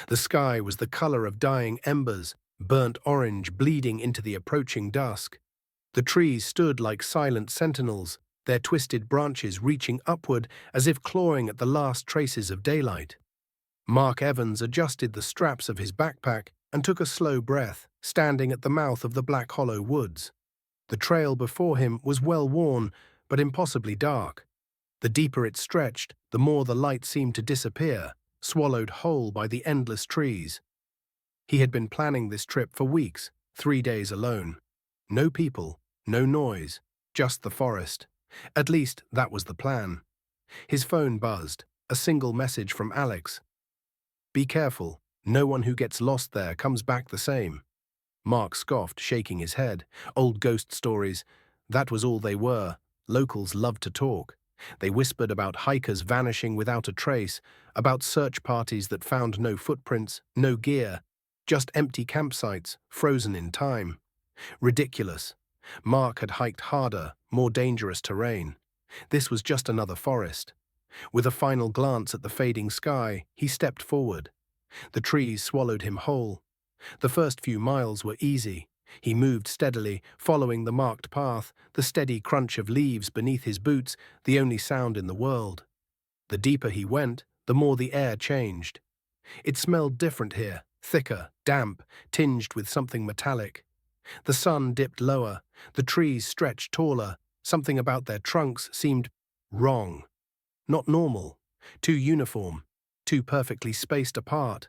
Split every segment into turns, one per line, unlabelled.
The sky was the color of dying embers, burnt orange bleeding into the approaching dusk. The trees stood like silent sentinels, their twisted branches reaching upward as if clawing at the last traces of daylight. Mark Evans adjusted the straps of his backpack and took a slow breath, standing at the mouth of the Black Hollow woods. The trail before him was well worn, but impossibly dark. The deeper it stretched, the more the light seemed to disappear, swallowed whole by the endless trees. He had been planning this trip for weeks, 3 days alone. No people, no noise, just the forest. At least that was the plan. His phone buzzed, a single message from Alex. "Be careful, no one who gets lost there comes back the same." Mark scoffed, shaking his head. Old ghost stories. That was all they were. Locals loved to talk. They whispered about hikers vanishing without a trace, about search parties that found no footprints, no gear, just empty campsites, frozen in time. Ridiculous. Mark had hiked harder, more dangerous terrain. This was just another forest. With a final glance at the fading sky, he stepped forward. The trees swallowed him whole. The first few miles were easy. He moved steadily, following the marked path, the steady crunch of leaves beneath his boots, the only sound in the world. The deeper he went, the more the air changed. It smelled different here, thicker, damp, tinged with something metallic. The sun dipped lower, the trees stretched taller, something about their trunks seemed wrong. Not normal, too uniform, too perfectly spaced apart.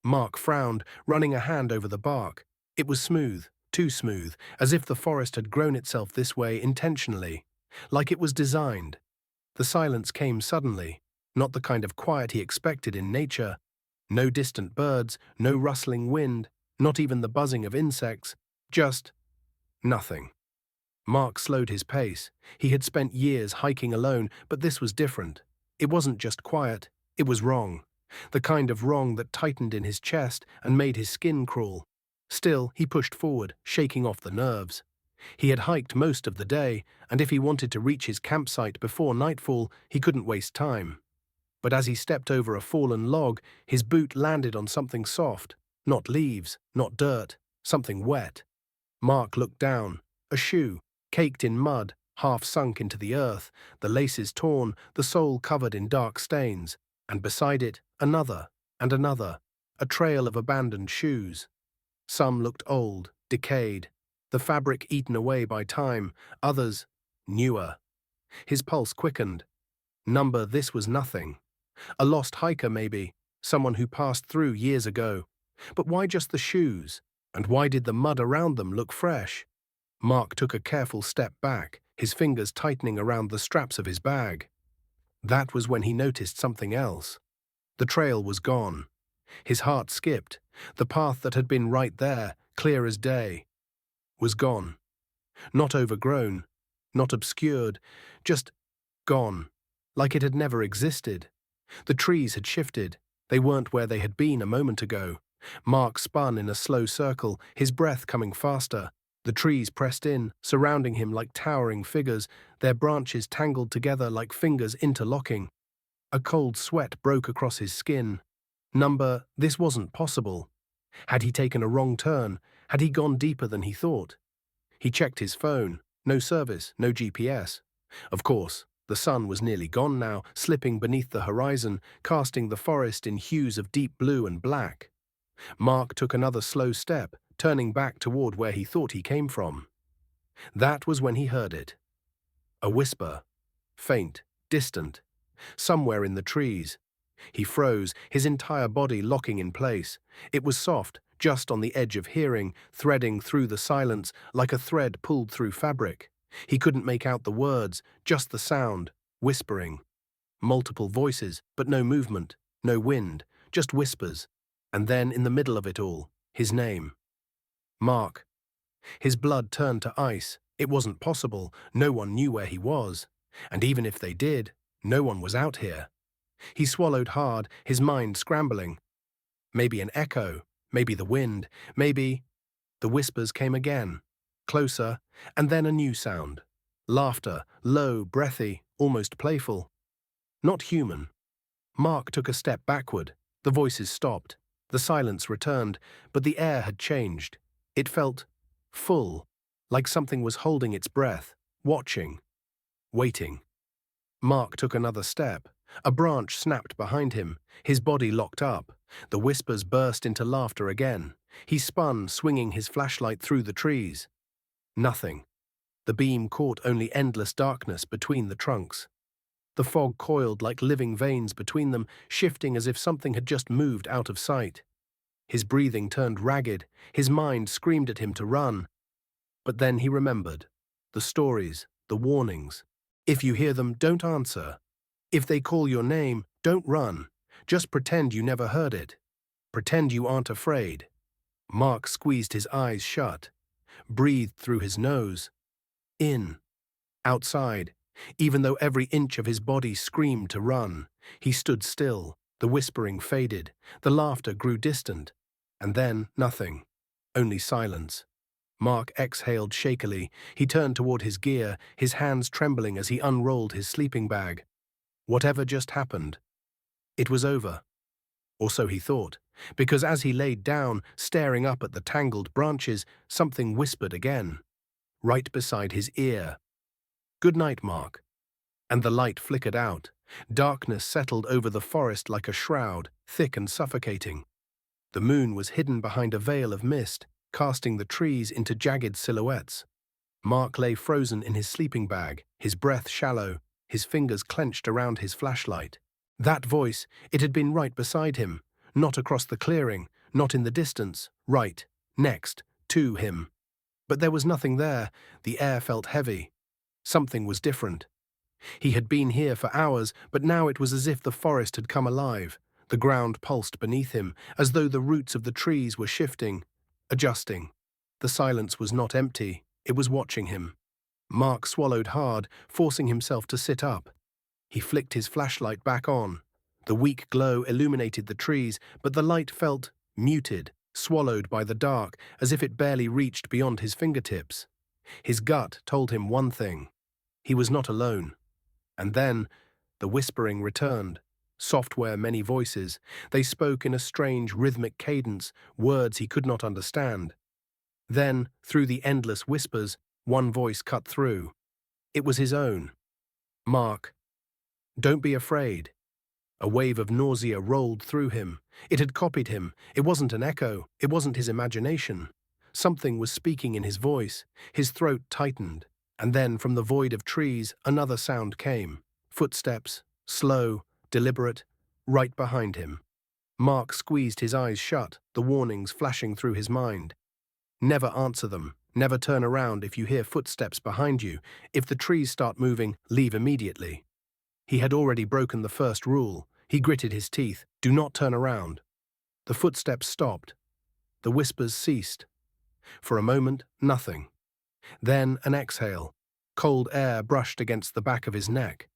Mark frowned, running a hand over the bark. It was smooth, too smooth, as if the forest had grown itself this way intentionally, like it was designed. The silence came suddenly, not the kind of quiet he expected in nature. No distant birds, no rustling wind, not even the buzzing of insects, just nothing. Mark slowed his pace. He had spent years hiking alone, but this was different. It wasn't just quiet, it was wrong. The kind of wrong that tightened in his chest and made his skin crawl. Still, he pushed forward, shaking off the nerves. He had hiked most of the day, and if he wanted to reach his campsite before nightfall, he couldn't waste time. But as he stepped over a fallen log, his boot landed on something soft. Not leaves, not dirt, something wet. Mark looked down. A shoe, caked in mud, half sunk into the earth, the laces torn, the sole covered in dark stains, and beside it, another, and another, a trail of abandoned shoes. Some looked old, decayed, the fabric eaten away by time, others newer. His pulse quickened. This was nothing. A lost hiker, maybe, someone who passed through years ago. But why just the shoes? And why did the mud around them look fresh? Mark took a careful step back, his fingers tightening around the straps of his bag. That was when he noticed something else. The trail was gone. His heart skipped. The path that had been right there, clear as day, was gone. Not overgrown, not obscured, just gone, like it had never existed. The trees had shifted. They weren't where they had been a moment ago. Mark spun in a slow circle, his breath coming faster. The trees pressed in, surrounding him like towering figures, their branches tangled together like fingers interlocking. A cold sweat broke across his skin. This wasn't possible. Had he taken a wrong turn? Had he gone deeper than he thought? He checked his phone. No service, no GPS. Of course, the sun was nearly gone now, slipping beneath the horizon, casting the forest in hues of deep blue and black. Mark took another slow step, turning back toward where he thought he came from. That was when he heard it. A whisper. Faint, distant. Somewhere in the trees. He froze, his entire body locking in place. It was soft, just on the edge of hearing, threading through the silence like a thread pulled through fabric. He couldn't make out the words, just the sound, whispering. Multiple voices, but no movement, no wind, just whispers. And then, in the middle of it all, his name. Mark. His blood turned to ice. It wasn't possible. No one knew where he was. And even if they did, no one was out here. He swallowed hard, his mind scrambling. Maybe an echo, maybe the wind, maybe... The whispers came again, closer, and then a new sound. Laughter, low, breathy, almost playful. Not human. Mark took a step backward. The voices stopped. The silence returned, but the air had changed. It felt full, like something was holding its breath, watching, waiting. Mark took another step. A branch snapped behind him. His body locked up. The whispers burst into laughter again. He spun, swinging his flashlight through the trees. Nothing. The beam caught only endless darkness between the trunks. The fog coiled like living veins between them, shifting as if something had just moved out of sight. His breathing turned ragged. His mind screamed at him to run. But then he remembered. The stories, the warnings. If you hear them, don't answer. If they call your name, don't run. Just pretend you never heard it. Pretend you aren't afraid. Mark squeezed his eyes shut, breathed through his nose. In. Outside. Even though every inch of his body screamed to run, he stood still. The whispering faded. The laughter grew distant. And then nothing. Only silence. Mark exhaled shakily. He turned toward his gear, his hands trembling as he unrolled his sleeping bag. Whatever just happened, it was over. Or so he thought, because as he laid down, staring up at the tangled branches, something whispered again, right beside his ear. "Good night, Mark." And the light flickered out. Darkness settled over the forest like a shroud, thick and suffocating. The moon was hidden behind a veil of mist, casting the trees into jagged silhouettes. Mark lay frozen in his sleeping bag, his breath shallow, his fingers clenched around his flashlight. That voice, it had been right beside him, not across the clearing, not in the distance, right, next, to him. But there was nothing there. The air felt heavy. Something was different. He had been here for hours, but now it was as if the forest had come alive. The ground pulsed beneath him, as though the roots of the trees were shifting, adjusting. The silence was not empty, it was watching him. Mark swallowed hard, forcing himself to sit up. He flicked his flashlight back on. The weak glow illuminated the trees, but the light felt muted, swallowed by the dark, as if it barely reached beyond his fingertips. His gut told him one thing. He was not alone. And then, the whispering returned. Software, many voices. They spoke in a strange, rhythmic cadence, words he could not understand. Then, through the endless whispers, one voice cut through. It was his own. "Mark, don't be afraid." A wave of nausea rolled through him. It had copied him. It wasn't an echo. It wasn't his imagination. Something was speaking in his voice. His throat tightened. And then, from the void of trees, another sound came. Footsteps, slow, deliberate, right behind him. Mark squeezed his eyes shut, the warnings flashing through his mind. Never answer them. Never turn around if you hear footsteps behind you. If the trees start moving, leave immediately. He had already broken the first rule. He gritted his teeth. Do not turn around. The footsteps stopped. The whispers ceased. For a moment, nothing. Then an exhale. Cold air brushed against the back of his neck.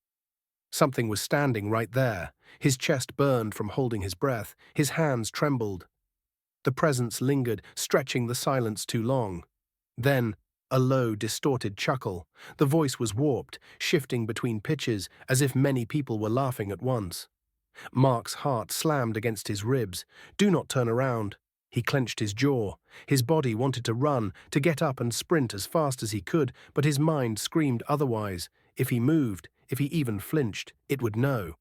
Something was standing right there. His chest burned from holding his breath. His hands trembled. The presence lingered, stretching the silence too long. Then, a low, distorted chuckle. The voice was warped, shifting between pitches, as if many people were laughing at once. Mark's heart slammed against his ribs. Do not turn around. He clenched his jaw. His body wanted to run, to get up and sprint as fast as he could, but his mind screamed otherwise. If he moved, if he even flinched, it would know.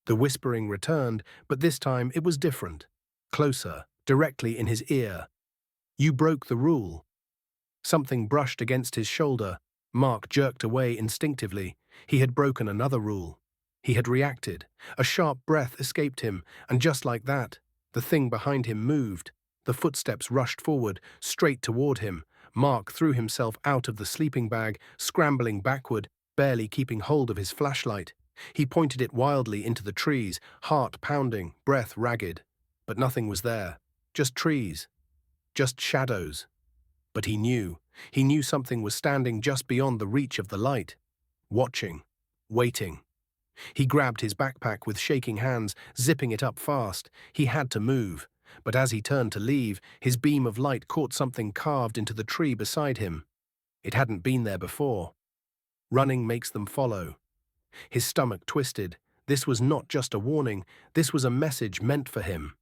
The whispering returned, but this time it was different. Closer, directly in his ear. You broke the rule. Something brushed against his shoulder. Mark jerked away instinctively. He had broken another rule. He had reacted. A sharp breath escaped him, and just like that, the thing behind him moved. The footsteps rushed forward, straight toward him. Mark threw himself out of the sleeping bag, scrambling backward, barely keeping hold of his flashlight. He pointed it wildly into the trees, heart pounding, breath ragged. But nothing was there. Just trees. Just shadows. But he knew something was standing just beyond the reach of the light. Watching. Waiting. He grabbed his backpack with shaking hands, zipping it up fast. He had to move. But as he turned to leave, his beam of light caught something carved into the tree beside him. It hadn't been there before. Running makes them follow. His stomach twisted. This was not just a warning. This was a message meant for him.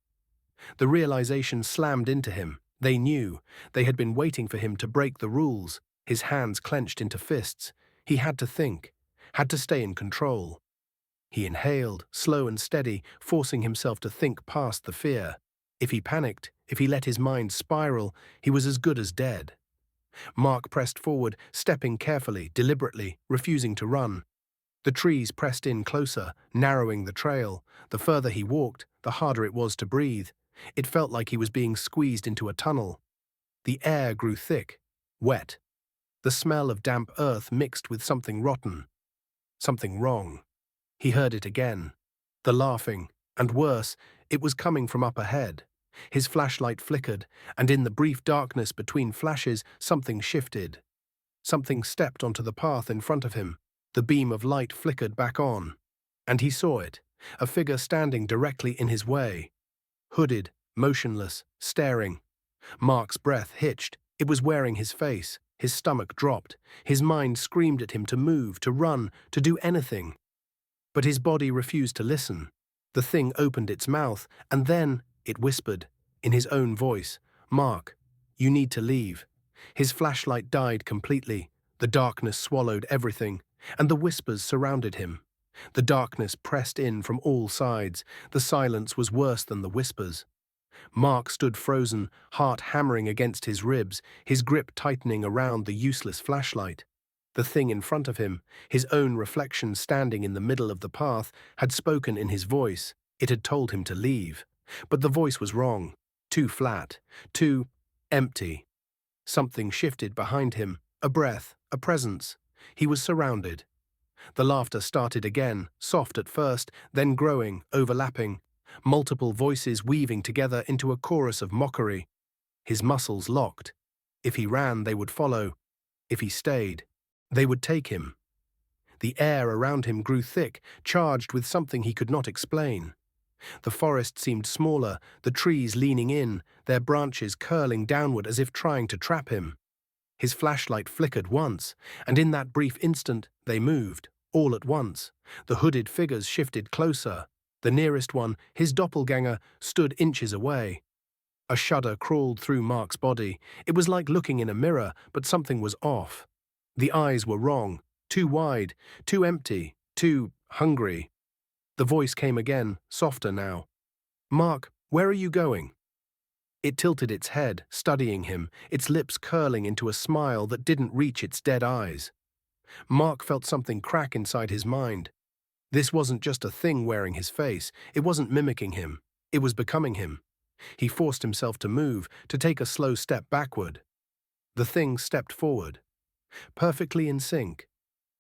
The realization slammed into him. They knew. They had been waiting for him to break the rules. His hands clenched into fists. He had to think, had to stay in control. He inhaled, slow and steady, forcing himself to think past the fear. If he panicked, if he let his mind spiral, he was as good as dead. Mark pressed forward, stepping carefully, deliberately, refusing to run. The trees pressed in closer, narrowing the trail. The further he walked, the harder it was to breathe. It felt like he was being squeezed into a tunnel. The air grew thick, wet. The smell of damp earth mixed with something rotten. Something wrong. He heard it again. The laughing, and worse, it was coming from up ahead. His flashlight flickered, and in the brief darkness between flashes, something shifted. Something stepped onto the path in front of him. The beam of light flickered back on. And he saw it, a figure standing directly in his way. Hooded, motionless, staring. Mark's breath hitched. It was wearing his face. His stomach dropped. His mind screamed at him to move, to run, to do anything. But his body refused to listen. The thing opened its mouth, and then it whispered, in his own voice, "Mark, you need to leave." His flashlight died completely. The darkness swallowed everything, and the whispers surrounded him. The darkness pressed in from all sides. The silence was worse than the whispers. Mark stood frozen, heart hammering against his ribs, his grip tightening around the useless flashlight. The thing in front of him, his own reflection standing in the middle of the path, had spoken in his voice. It had told him to leave. But the voice was wrong. Too flat. Too empty. Something shifted behind him. A breath. A presence. He was surrounded. The laughter started again, soft at first, then growing, overlapping. Multiple voices weaving together into a chorus of mockery. His muscles locked. If he ran, they would follow. If he stayed, they would take him. The air around him grew thick, charged with something he could not explain. The forest seemed smaller, the trees leaning in, their branches curling downward as if trying to trap him. His flashlight flickered once, and in that brief instant they moved, all at once. The hooded figures shifted closer. The nearest one, his doppelganger, stood inches away. A shudder crawled through Mark's body. It was like looking in a mirror, but something was off. The eyes were wrong, too wide, too empty, too hungry. The voice came again, softer now. "Mark, where are you going?" It tilted its head, studying him, its lips curling into a smile that didn't reach its dead eyes. Mark felt something crack inside his mind. This wasn't just a thing wearing his face. It wasn't mimicking him. It was becoming him. He forced himself to move, to take a slow step backward. The thing stepped forward. Perfectly in sync.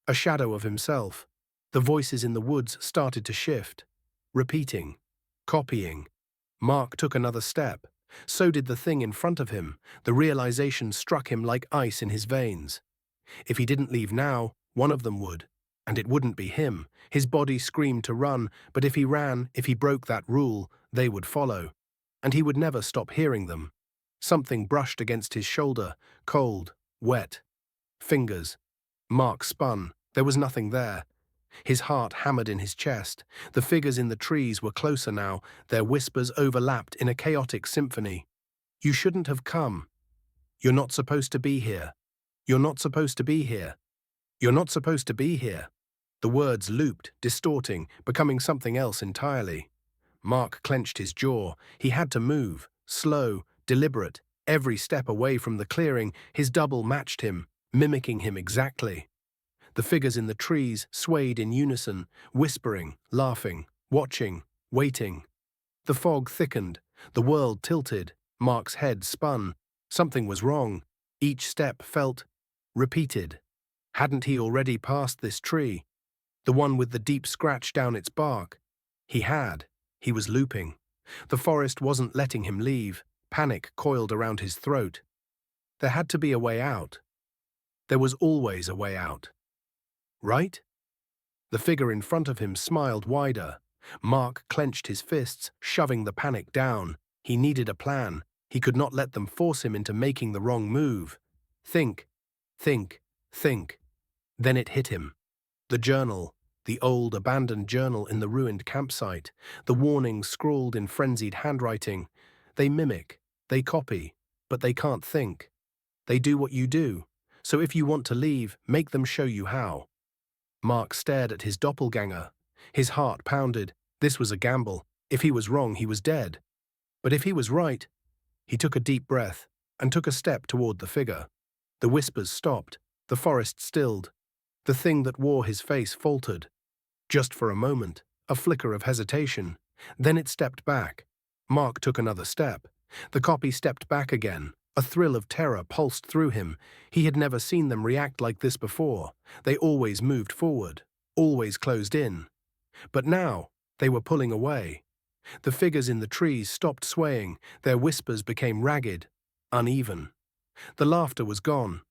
A shadow of himself. The voices in the woods started to shift. Repeating. Copying. Mark took another step. So did the thing in front of him. The realization struck him like ice in his veins. If he didn't leave now, one of them would. And it wouldn't be him. His body screamed to run, but if he ran, if he broke that rule, they would follow. And he would never stop hearing them. Something brushed against his shoulder, cold, wet. Fingers. Mark spun. There was nothing there. His heart hammered in his chest. The figures in the trees were closer now, their whispers overlapped in a chaotic symphony. "You shouldn't have come. You're not supposed to be here. You're not supposed to be here. You're not supposed to be here." The words looped, distorting, becoming something else entirely. Mark clenched his jaw. He had to move, slow, deliberate. Every step away from the clearing, his double matched him, mimicking him exactly. The figures in the trees swayed in unison, whispering, laughing, watching, waiting. The fog thickened. The world tilted. Mark's head spun. Something was wrong. Each step felt repeated. Hadn't he already passed this tree? The one with the deep scratch down its bark? He had. He was looping. The forest wasn't letting him leave. Panic coiled around his throat. There had to be a way out. There was always a way out. Right? The figure in front of him smiled wider. Mark clenched his fists, shoving the panic down. He needed a plan. He could not let them force him into making the wrong move. Think, think, think. Then it hit him. The journal, the old abandoned journal in the ruined campsite, the warnings scrawled in frenzied handwriting. They mimic, they copy, but they can't think. They do what you do. So if you want to leave, make them show you how. Mark stared at his doppelganger. His heart pounded. This was a gamble. If he was wrong, he was dead. But if he was right, he took a deep breath and took a step toward the figure. The whispers stopped. The forest stilled. The thing that wore his face faltered. Just for a moment, a flicker of hesitation. Then it stepped back. Mark took another step. The copy stepped back again. A thrill of terror pulsed through him. He had never seen them react like this before. They always moved forward, always closed in. But now, they were pulling away. The figures in the trees stopped swaying. Their whispers became ragged, uneven. The laughter was gone.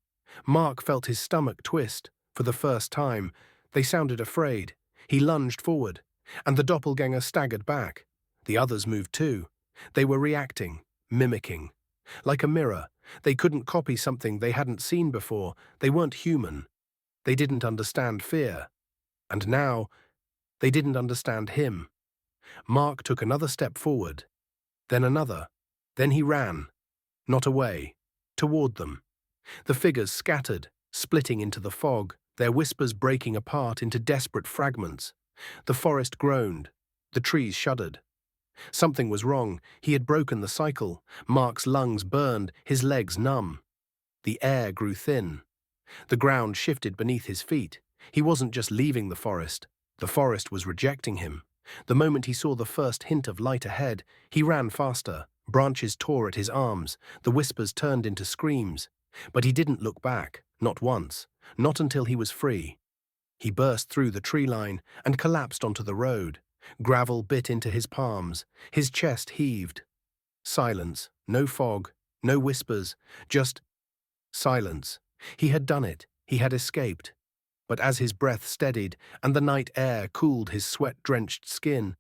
Mark felt his stomach twist. For the first time, they sounded afraid. He lunged forward, and the doppelganger staggered back. The others moved too. They were reacting, mimicking. Like a mirror, they couldn't copy something they hadn't seen before. They weren't human. They didn't understand fear. And now, they didn't understand him. Mark took another step forward, then another. Then he ran, not away, toward them. The figures scattered, splitting into the fog, their whispers breaking apart into desperate fragments. The forest groaned. The trees shuddered. Something was wrong. He had broken the cycle. Mark's lungs burned, his legs numb. The air grew thin. The ground shifted beneath his feet. He wasn't just leaving the forest was rejecting him. The moment he saw the first hint of light ahead, he ran faster. Branches tore at his arms. The whispers turned into screams. But he didn't look back, not once, not until he was free. He burst through the tree line and collapsed onto the road. Gravel bit into his palms. His chest heaved. Silence, no fog, no whispers, just silence. He had done it. He had escaped. But as his breath steadied and the night air cooled his sweat-drenched skin,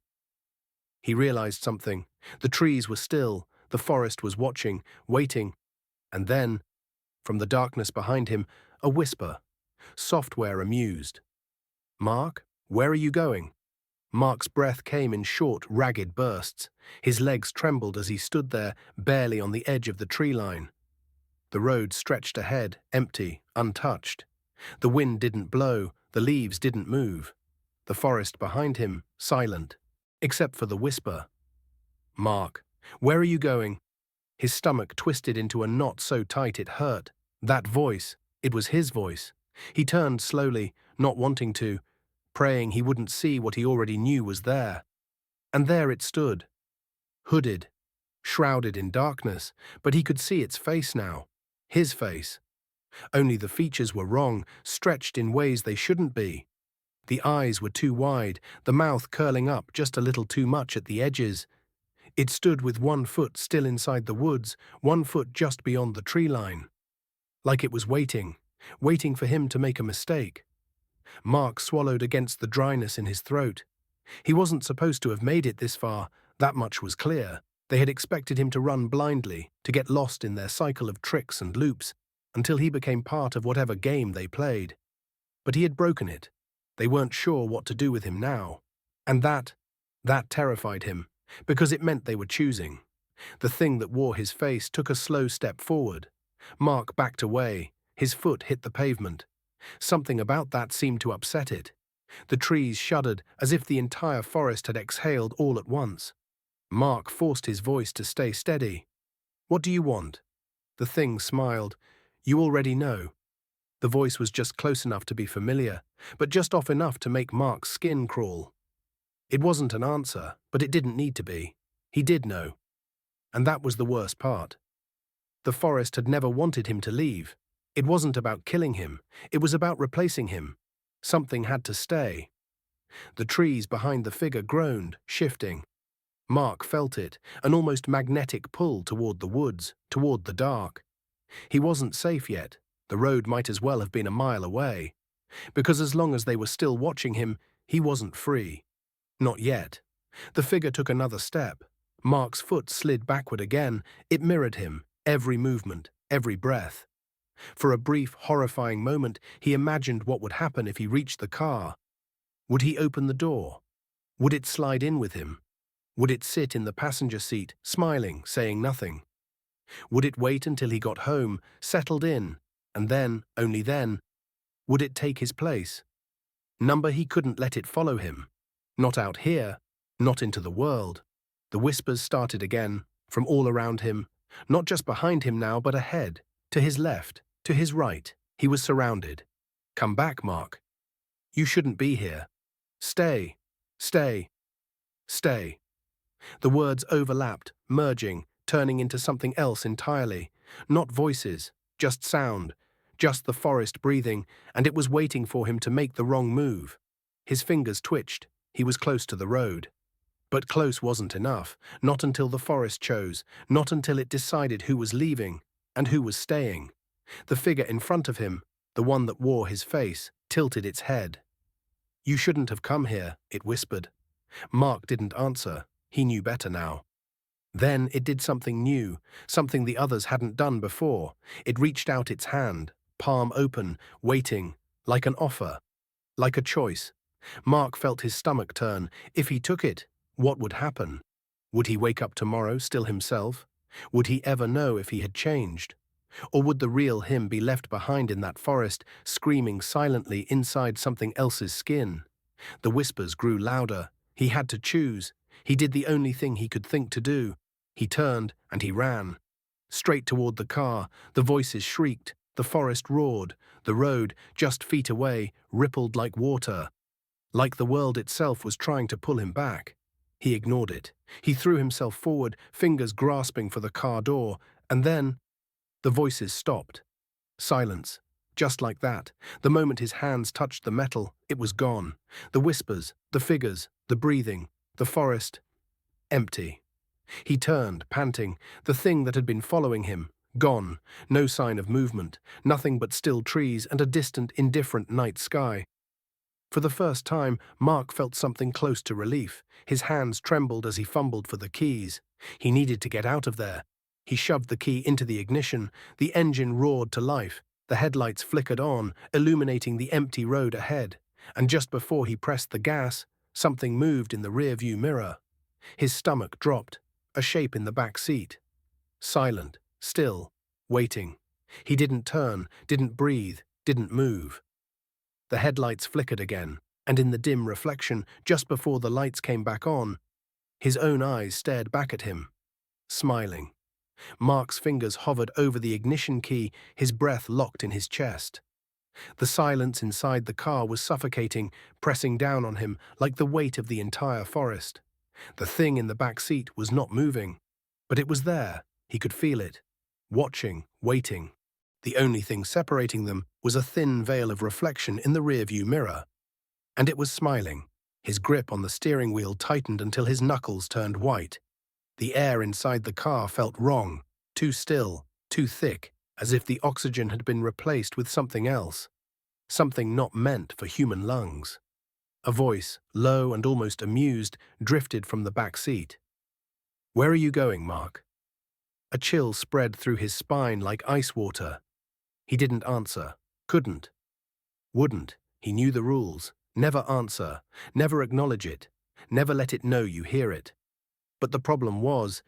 he realized something. The trees were still. The forest was watching, waiting. And then, from the darkness behind him, a whisper. Software amused. "Mark, where are you going?" Mark's breath came in short, ragged bursts. His legs trembled as he stood there, barely on the edge of the tree line. The road stretched ahead, empty, untouched. The wind didn't blow, the leaves didn't move. The forest behind him, silent, except for the whisper. "Mark, where are you going?" His stomach twisted into a knot so tight it hurt. That voice, it was his voice. He turned slowly, not wanting to, praying he wouldn't see what he already knew was there. And there it stood, hooded, shrouded in darkness, but he could see its face now. His face. Only the features were wrong, stretched in ways they shouldn't be. The eyes were too wide, the mouth curling up just a little too much at the edges. It stood with one foot still inside the woods, one foot just beyond the tree line. Like it was waiting for him to make a mistake. Mark swallowed against the dryness in his throat. He wasn't supposed to have made it this far, that much was clear. They had expected him to run blindly, to get lost in their cycle of tricks and loops, until he became part of whatever game they played. But he had broken it. They weren't sure what to do with him now. And that terrified him, because it meant they were choosing. The thing that wore his face took a slow step forward. Mark backed away. His foot hit the pavement. Something about that seemed to upset it. The trees shuddered as if the entire forest had exhaled all at once. Mark forced his voice to stay steady. "What do you want?" The thing smiled. "You already know." The voice was just close enough to be familiar, but just off enough to make Mark's skin crawl. It wasn't an answer, but it didn't need to be. He did know. And that was the worst part. The forest had never wanted him to leave. It wasn't about killing him. It was about replacing him. Something had to stay. The trees behind the figure groaned, shifting. Mark felt it, an almost magnetic pull toward the woods, toward the dark. He wasn't safe yet. The road might as well have been a mile away. Because as long as they were still watching him, he wasn't free. Not yet. The figure took another step. Mark's foot slid backward again. It mirrored him, every movement, every breath. For a brief, horrifying moment, he imagined what would happen if he reached the car. Would he open the door? Would it slide in with him? Would it sit in the passenger seat, smiling, saying nothing? Would it wait until he got home, settled in, and then, only then, would it take his place? Number he couldn't let it follow him. Not out here, not into the world. The whispers started again, from all around him, not just behind him now, but ahead, to his left, to his right. He was surrounded. Come back, Mark. You shouldn't be here. Stay, stay, stay. The words overlapped, merging, turning into something else entirely. Not voices, just sound, just the forest breathing, and it was waiting for him to make the wrong move. His fingers twitched. He was close to the road. But close wasn't enough, not until the forest chose, not until it decided who was leaving and who was staying. The figure in front of him, the one that wore his face, tilted its head. You shouldn't have come here, it whispered. Mark didn't answer. He knew better now. Then it did something new, something the others hadn't done before. It reached out its hand, palm open, waiting, like an offer, like a choice. Mark felt his stomach turn. If he took it, what would happen? Would he wake up tomorrow still himself? Would he ever know if he had changed? Or would the real him be left behind in that forest, screaming silently inside something else's skin? The whispers grew louder. He had to choose. He did the only thing he could think to do. He turned and he ran. Straight toward the car, the voices shrieked, the forest roared, the road, just feet away, rippled like water. Like the world itself was trying to pull him back. He ignored it. He threw himself forward, fingers grasping for the car door, and then the voices stopped. Silence. Just like that. The moment his hands touched the metal, it was gone. The whispers, the figures, the breathing, the forest, empty. He turned, panting, the thing that had been following him, gone. No sign of movement, nothing but still trees and a distant, indifferent night sky. For the first time, Mark felt something close to relief. His hands trembled as he fumbled for the keys. He needed to get out of there. He shoved the key into the ignition. The engine roared to life. The headlights flickered on, illuminating the empty road ahead. And just before he pressed the gas, something moved in the rearview mirror. His stomach dropped, a shape in the back seat. Silent, still, waiting. He didn't turn, didn't breathe, didn't move. The headlights flickered again, and in the dim reflection, just before the lights came back on, his own eyes stared back at him, smiling. Mark's fingers hovered over the ignition key, his breath locked in his chest. The silence inside the car was suffocating, pressing down on him like the weight of the entire forest. The thing in the back seat was not moving, but it was there. He could feel it, watching, waiting. The only thing separating them was a thin veil of reflection in the rearview mirror. And it was smiling. His grip on the steering wheel tightened until his knuckles turned white. The air inside the car felt wrong, too still, too thick, as if the oxygen had been replaced with something else, something not meant for human lungs. A voice, low and almost amused, drifted from the back seat. "Where are you going, Mark?" A chill spread through his spine like ice water. He didn't answer, couldn't, wouldn't. He knew the rules. Never answer, never acknowledge it, never let it know you hear it. But the problem was,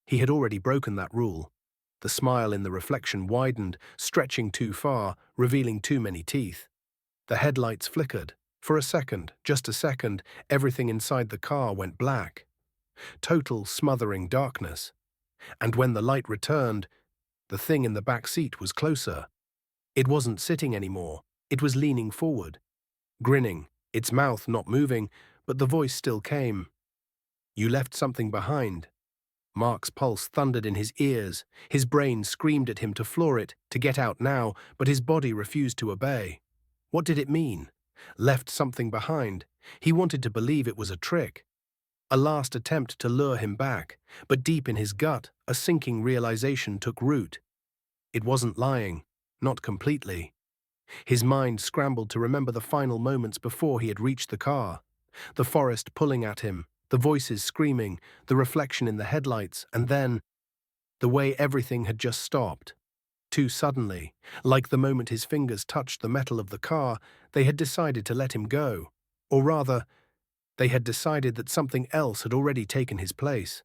he had already broken that rule. The smile in the reflection widened, stretching too far, revealing too many teeth. The headlights flickered. For a second, just a second, everything inside the car went black. Total smothering darkness. And when the light returned, the thing in the back seat was closer. It wasn't sitting anymore. It was leaning forward, grinning, its mouth not moving, but the voice still came. "You left something behind." Mark's pulse thundered in his ears. His brain screamed at him to floor it, to get out now, but his body refused to obey. What did it mean? Left something behind. He wanted to believe it was a trick, a last attempt to lure him back, but deep in his gut, a sinking realization took root. It wasn't lying, not completely. His mind scrambled to remember the final moments before he had reached the car. The forest pulling at him, the voices screaming, the reflection in the headlights, and then the way everything had just stopped. Too suddenly, like the moment his fingers touched the metal of the car, they had decided to let him go. Or rather, They had decided that something else had already taken his place.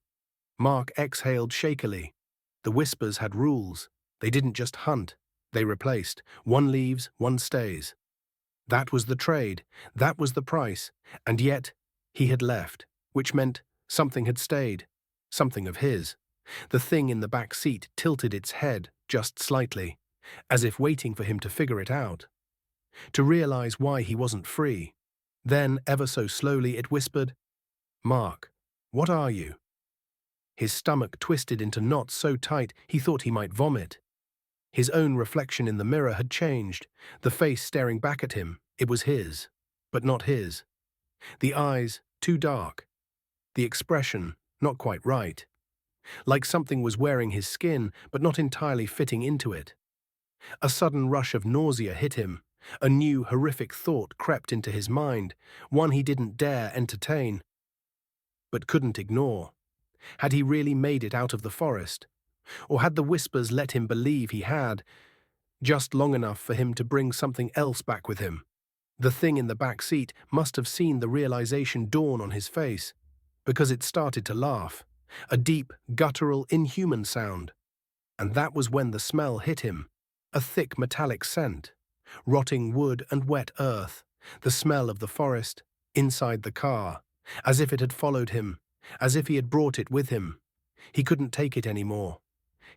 Mark exhaled shakily. The Whispers had rules. They didn't just hunt, they replaced. One leaves, one stays. That was the trade, that was the price, and yet he had left, which meant something had stayed, something of his. The thing in the back seat tilted its head just slightly, as if waiting for him to figure it out, to realize why he wasn't free. Then, ever so slowly, it whispered, "Mark, what are you?" His stomach twisted into knots so tight he thought he might vomit. His own reflection in the mirror had changed. The face staring back at him, it was his, but not his. The eyes, too dark. The expression, not quite right. Like something was wearing his skin, but not entirely fitting into it. A sudden rush of nausea hit him. A new, horrific thought crept into his mind, one he didn't dare entertain, but couldn't ignore. Had he really made it out of the forest? Or had the Whispers let him believe he had, just long enough for him to bring something else back with him? The thing in the back seat must have seen the realization dawn on his face, because it started to laugh, a deep, guttural, inhuman sound. And that was when the smell hit him, a thick metallic scent, rotting wood and wet earth, the smell of the forest, inside the car, as if it had followed him, as if he had brought it with him. He couldn't take it anymore.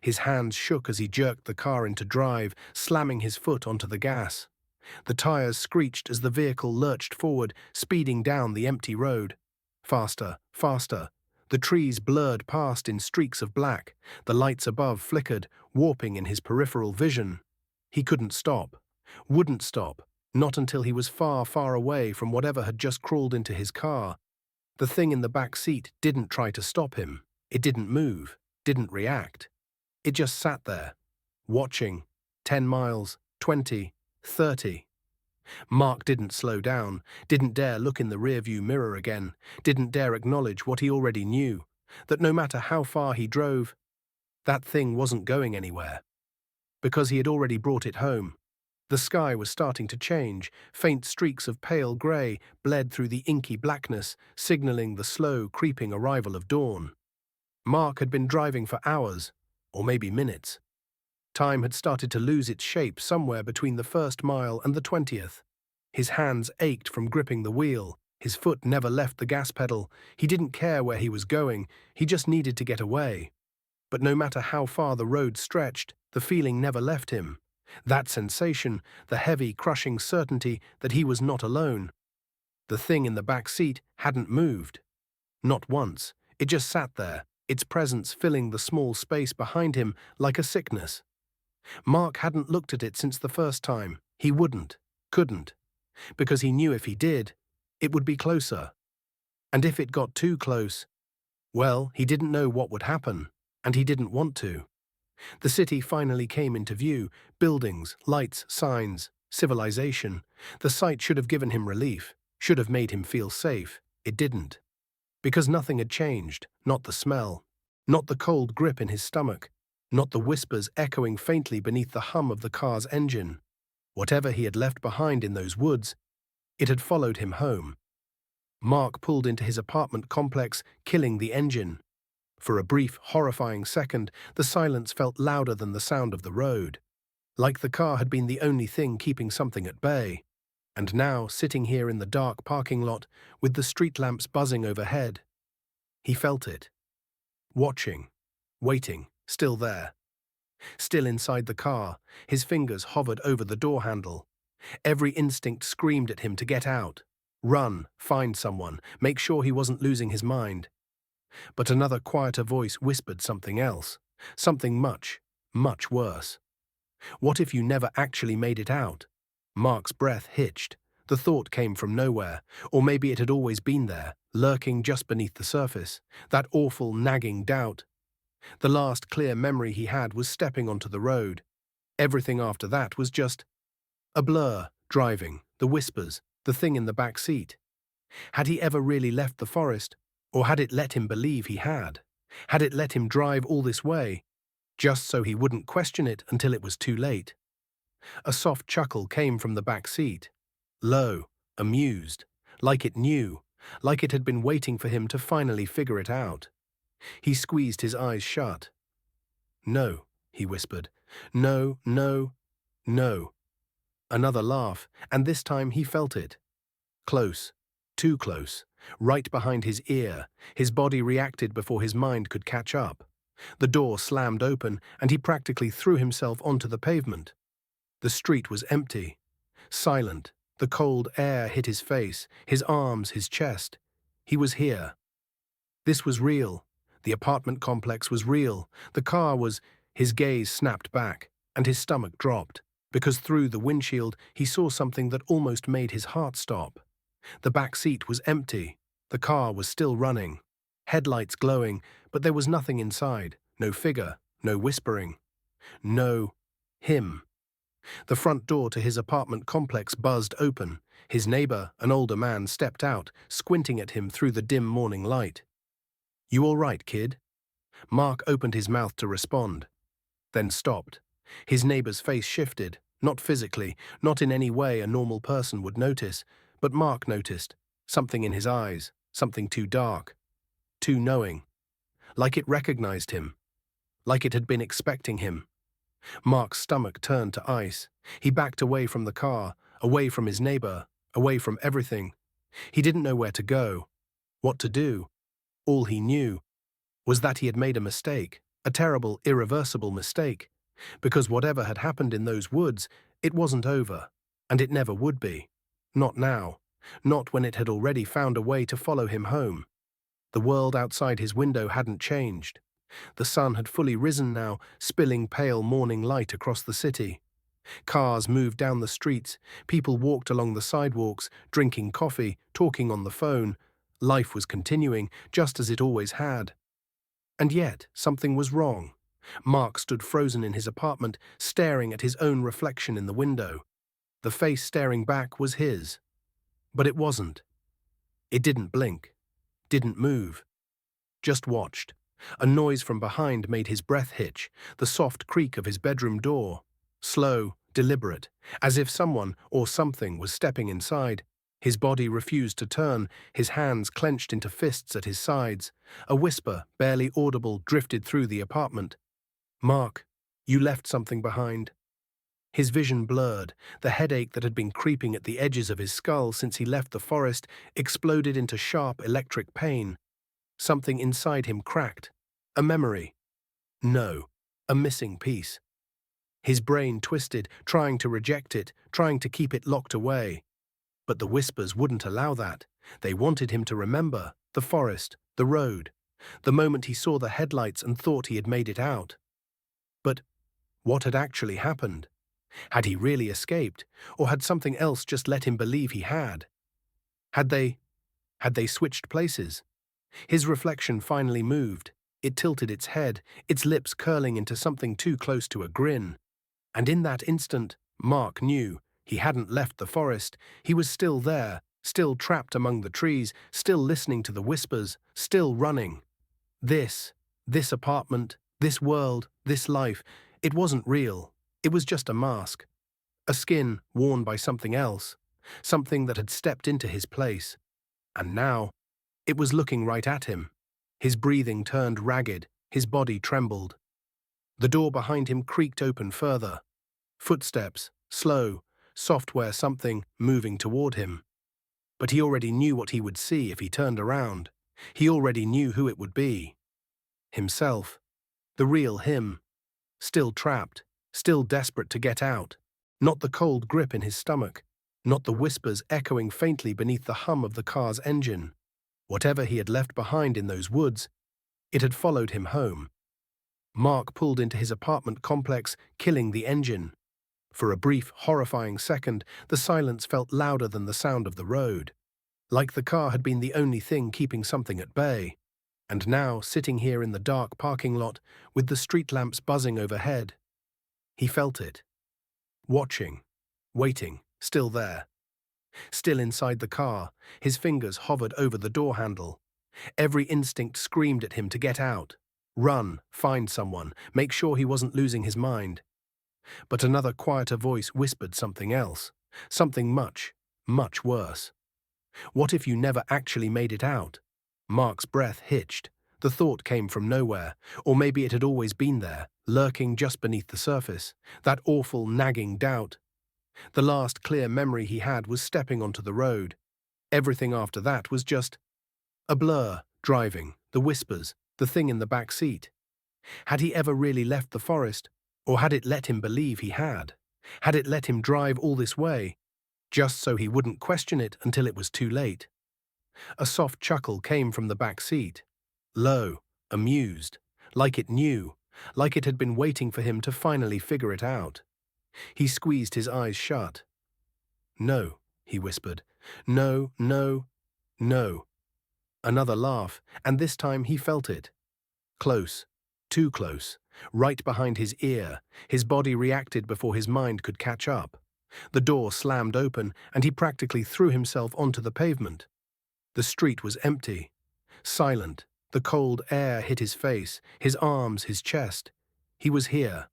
His hands shook as he jerked the car into drive, slamming his foot onto the gas. The tires screeched as the vehicle lurched forward, speeding down the empty road. Faster, faster. The trees blurred past in streaks of black. The lights above flickered, warping in his peripheral vision. He couldn't stop. Wouldn't stop. Not until he was far, far away from whatever had just crawled into his car. The thing in the back seat didn't try to stop him. It didn't move, didn't react. It just sat there, watching. 10 miles, 20, 30. Mark didn't slow down, didn't dare look in the rearview mirror again, didn't dare acknowledge what he already knew, that no matter how far he drove, that thing wasn't going anywhere. Because he had already brought it home. The sky was starting to change. Faint streaks of pale grey bled through the inky blackness, signaling the slow, creeping arrival of dawn. Mark had been driving for hours, or maybe minutes. Time had started to lose its shape somewhere between the first mile and the 20th. His hands ached from gripping the wheel. His foot never left the gas pedal. He didn't care where he was going. He just needed to get away. But no matter how far the road stretched, the feeling never left him. That sensation, the heavy, crushing certainty that he was not alone. The thing in the back seat hadn't moved. Not once. It just sat there, its presence filling the small space behind him like a sickness. Mark hadn't looked at it since the first time. He wouldn't, couldn't, because he knew if he did, it would be closer. And if it got too close, well, he didn't know what would happen, and he didn't want to. The city finally came into view. Buildings, lights, signs, civilization. The sight should have given him relief, should have made him feel safe. It didn't. Because nothing had changed, not the smell, not the cold grip in his stomach, not the whispers echoing faintly beneath the hum of the car's engine. Whatever he had left behind in those woods, it had followed him home. Mark pulled into his apartment complex, killing the engine. For a brief, horrifying second, the silence felt louder than the sound of the road, like the car had been the only thing keeping something at bay. And now, sitting here in the dark parking lot, with the street lamps buzzing overhead, he felt it. Watching, waiting, still there. Still inside the car, his fingers hovered over the door handle. Every instinct screamed at him to get out, run, find someone, make sure he wasn't losing his mind. But another quieter voice whispered something else, something much, much worse. What if you never actually made it out? Mark's breath hitched. The thought came from nowhere, or maybe it had always been there, lurking just beneath the surface, that awful, nagging doubt. The last clear memory he had was stepping onto the road. Everything after that was just a blur, driving, the whispers, the thing in the back seat. Had he ever really left the forest, or had it let him believe he had? Had it let him drive all this way, just so he wouldn't question it until it was too late? A soft chuckle came from the back seat. Low, amused, like it knew, like it had been waiting for him to finally figure it out. He squeezed his eyes shut. "No," he whispered. "No, no, no." Another laugh, and this time he felt it. Close, too close, right behind his ear. His body reacted before his mind could catch up. The door slammed open, and he practically threw himself onto the pavement. The street was empty, silent. The cold air hit his face, his arms, his chest. He was here. This was real. The apartment complex was real. The car was... His gaze snapped back, and his stomach dropped, because through the windshield he saw something that almost made his heart stop. The back seat was empty. The car was still running. Headlights glowing, but there was nothing inside. No figure, no whispering. No him. The front door to his apartment complex buzzed open. His neighbor, an older man, stepped out, squinting at him through the dim morning light. "You all right, kid?" Mark opened his mouth to respond, then stopped. His neighbor's face shifted, not physically, not in any way a normal person would notice, but Mark noticed. Something in his eyes, something too dark, too knowing. Like it recognized him, like it had been expecting him. Mark's stomach turned to ice. He backed away from the car, away from his neighbor, away from everything. He didn't know where to go, what to do. All he knew was that he had made a mistake, a terrible, irreversible mistake, because whatever had happened in those woods, it wasn't over, and it never would be. Not now, not when it had already found a way to follow him home. The world outside his window hadn't changed. The sun had fully risen now, spilling pale morning light across the city. Cars moved down the streets, people walked along the sidewalks, drinking coffee, talking on the phone. Life was continuing, just as it always had. And yet, something was wrong. Mark stood frozen in his apartment, staring at his own reflection in the window. The face staring back was his. But it wasn't. It didn't blink, didn't move. Just watched. A noise from behind made his breath hitch, the soft creak of his bedroom door. Slow, deliberate, as if someone or something was stepping inside. His body refused to turn, his hands clenched into fists at his sides. A whisper, barely audible, drifted through the apartment. "Mark, you left something behind." His vision blurred. The headache that had been creeping at the edges of his skull since he left the forest exploded into sharp electric pain. Something inside him cracked. A memory. No, a missing piece. His brain twisted, trying to reject it, trying to keep it locked away. But the whispers wouldn't allow that. They wanted him to remember the forest, the road, the moment he saw the headlights and thought he had made it out. But what had actually happened? Had he really escaped, or had something else just let him believe he had? Had they switched places? His reflection finally moved. It tilted its head, its lips curling into something too close to a grin. And in that instant, Mark knew he hadn't left the forest. He was still there, still trapped among the trees, still listening to the whispers, still running. This apartment, this world, this life, it wasn't real. It was just a mask. A skin worn by something else, something that had stepped into his place. And now, it was looking right at him. His breathing turned ragged, his body trembled. The door behind him creaked open further. Footsteps, slow, software, something moving toward him. But he already knew what he would see if he turned around. He already knew who it would be. Himself. The real him. Still trapped, still desperate to get out. Not the cold grip in his stomach. Not the whispers echoing faintly beneath the hum of the car's engine. Whatever he had left behind in those woods, it had followed him home. Mark pulled into his apartment complex, killing the engine. For a brief, horrifying second, the silence felt louder than the sound of the road. Like the car had been the only thing keeping something at bay. And now, sitting here in the dark parking lot, with the street lamps buzzing overhead, he felt it. Watching, waiting, still there. Still inside the car, his fingers hovered over the door handle. Every instinct screamed at him to get out. Run, find someone, make sure he wasn't losing his mind. But another quieter voice whispered something else, something much, much worse. What if you never actually made it out? Mark's breath hitched. The thought came from nowhere, or maybe it had always been there, lurking just beneath the surface. That awful, nagging doubt. The last clear memory he had was stepping onto the road. Everything after that was just a blur. Driving, the whispers, the thing in the back seat. Had he ever really left the forest, or had it let him believe he had? Had it let him drive all this way, just so he wouldn't question it until it was too late? A soft chuckle came from the back seat. Low, amused, like it knew, like it had been waiting for him to finally figure it out. He squeezed his eyes shut. "No," he whispered. "No, no, no." Another laugh, and this time he felt it. Close, too close, right behind his ear. His body reacted before his mind could catch up. The door slammed open, and he practically threw himself onto the pavement. The street was empty, silent. The cold air hit his face, his arms, his chest. He was here.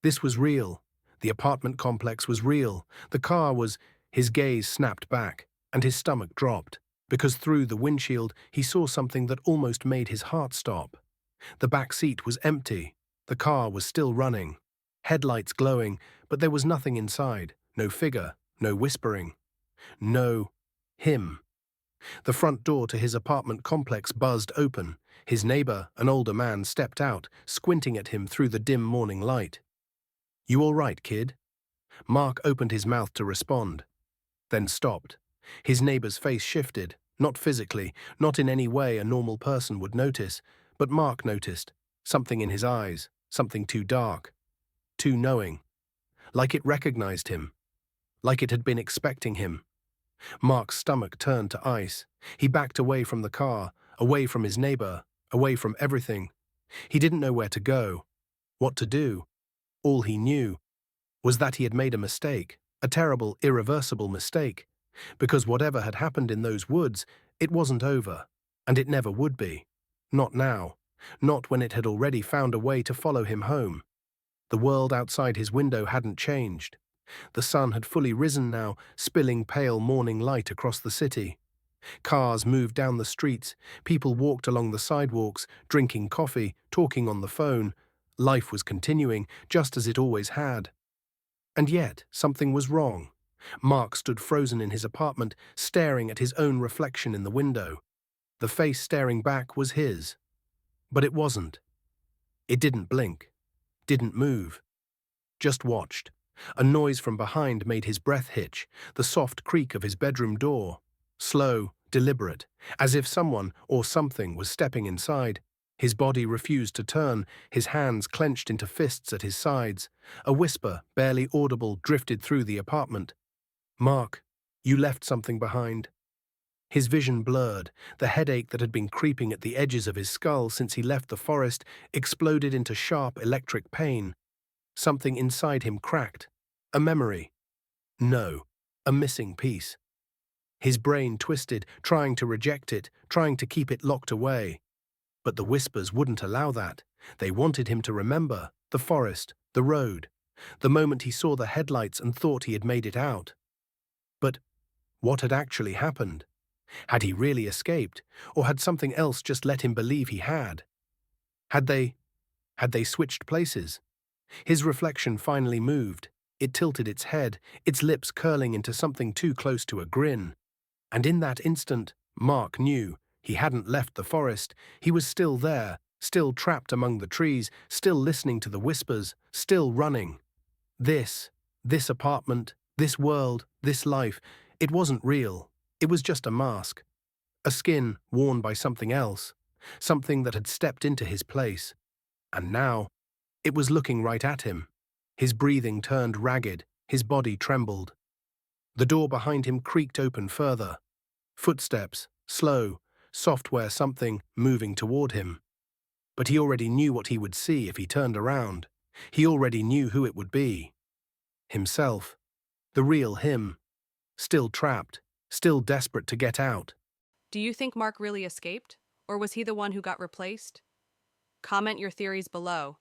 This was real. The apartment complex was real. The car was. His gaze snapped back, and his stomach dropped, because through the windshield he saw something that almost made his heart stop. The back seat was empty. The car was still running. Headlights glowing, but there was nothing inside. No figure, no whispering. No him. The front door to his apartment complex buzzed open. His neighbor, an older man, stepped out, squinting at him through the dim morning light. "You all right, kid?" Mark opened his mouth to respond, then stopped. His neighbor's face shifted, not physically, not in any way a normal person would notice, but Mark noticed. Something in his eyes, something too dark, too knowing. Like it recognized him. Like it had been expecting him. Mark's stomach turned to ice. He backed away from the car, away from his neighbor, away from everything. He didn't know where to go, what to do. All he knew was that he had made a mistake, a terrible, irreversible mistake, because whatever had happened in those woods, it wasn't over, and it never would be. Not now, not when it had already found a way to follow him home. The world outside his window hadn't changed. The sun had fully risen now, spilling pale morning light across the city. Cars moved down the streets, people walked along the sidewalks, drinking coffee, talking on the phone. Life was continuing, just as it always had. And yet, something was wrong. Mark stood frozen in his apartment, staring at his own reflection in the window. The face staring back was his. But it wasn't. It didn't blink, didn't move. Just watched. A noise from behind made his breath hitch, the soft creak of his bedroom door. Slow, deliberate, as if someone or something was stepping inside. His body refused to turn, his hands clenched into fists at his sides. A whisper, barely audible, drifted through the apartment. "Mark, you left something behind." His vision blurred. The headache that had been creeping at the edges of his skull since he left the forest exploded into sharp electric pain. Something inside him cracked. A memory. No, a missing piece. His brain twisted, trying to reject it, trying to keep it locked away. But the whispers wouldn't allow that. They wanted him to remember the forest, the road, the moment he saw the headlights and thought he had made it out. But what had actually happened? Had he really escaped, or had something else just let him believe he had? Had they switched places? His reflection finally moved. It tilted its head, its lips curling into something too close to a grin. And in that instant, Mark knew he hadn't left the forest. He was still there, still trapped among the trees, still listening to the whispers, still running. This apartment, this world, this life, it wasn't real. It was just a mask. A skin worn by something else, something that had stepped into his place. And now, it was looking right at him. His breathing turned ragged, his body trembled. The door behind him creaked open further. Footsteps, slow, software something moving toward him. But he already knew what he would see if he turned around. He already knew who it would be. Himself. The real him. Still trapped, still desperate to get out.
Do you think Mark really escaped? Or was he the one who got replaced? Comment your theories below.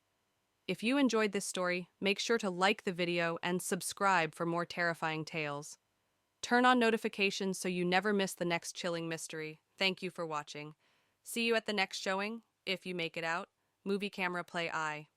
If you enjoyed this story, make sure to like the video and subscribe for more terrifying tales. Turn on notifications so you never miss the next chilling mystery. Thank you for watching. See you at the next showing, if you make it out. Movie camera play I.